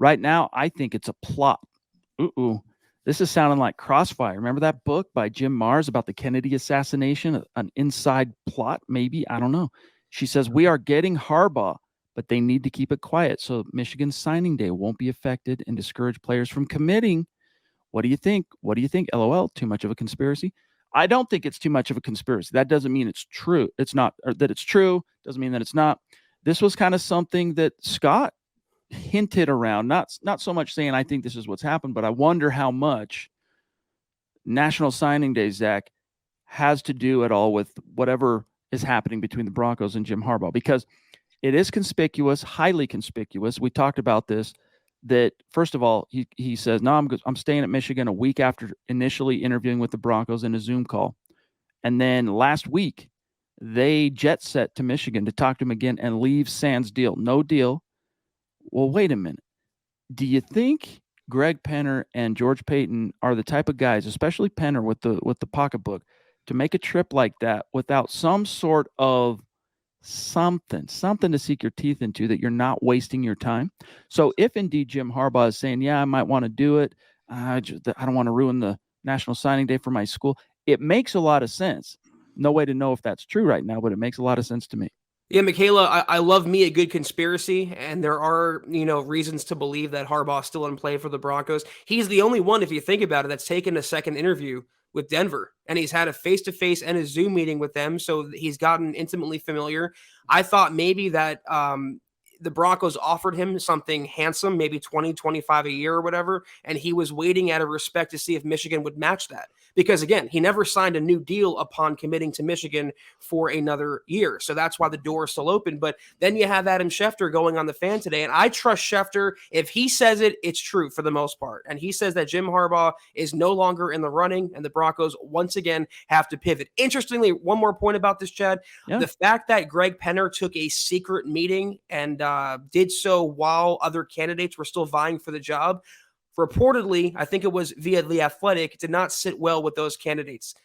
Right now, I think it's a plot. Ooh, this is sounding like Crossfire. Remember that book by Jim Mars about the Kennedy assassination? An inside plot, maybe? I don't know. She says, we are getting Harbaugh, but they need to keep it quiet so Michigan's signing day won't be affected and discourage players from committing. What do you think? What do you think? LOL. Too much of a conspiracy? I don't think it's too much of a conspiracy. That doesn't mean it's true. It's not, or that it's true. Doesn't mean that it's not. This was kind of something that Scott hinted around, not so much saying I think this is what's happened, but I wonder how much National Signing Day, Zach, has to do at all with whatever is happening between the Broncos and Jim Harbaugh, because it is conspicuous, highly conspicuous. We talked about this. That first of all, he says, "No, I'm staying at Michigan a week after initially interviewing with the Broncos in a Zoom call," and then last week they jet set to Michigan to talk to him again and leave sans deal, no deal. Well, wait a minute. Do you think Greg Penner and George Payton are the type of guys, especially Penner with the pocketbook, to make a trip like that without some sort of something to seek your teeth into, that you're not wasting your time? So if indeed Jim Harbaugh is saying, yeah, I might want to do it, I don't want to ruin the National Signing Day for my school, it makes a lot of sense. No way to know if that's true right now, but it makes a lot of sense to me. Yeah, Michaela, I love me a good conspiracy, and there are, reasons to believe that Harbaugh's still in play for the Broncos. He's the only one, if you think about it, that's taken a second interview with Denver, and he's had a face-to-face and a Zoom meeting with them, so he's gotten intimately familiar. I thought maybe that the Broncos offered him something handsome, maybe 20, 25 a year or whatever, and he was waiting out of respect to see if Michigan would match that. Because again, he never signed a new deal upon committing to Michigan for another year. So that's why the door is still open. But then you have Adam Schefter going on the Fan today. And I trust Schefter. If he says it, it's true for the most part. And he says that Jim Harbaugh is no longer in the running and the Broncos once again have to pivot. Interestingly, one more point about this, Chad. Yeah. The fact that Greg Penner took a secret meeting and did so while other candidates were still vying for the job, reportedly, I think it was via The Athletic, did not sit well with those candidates.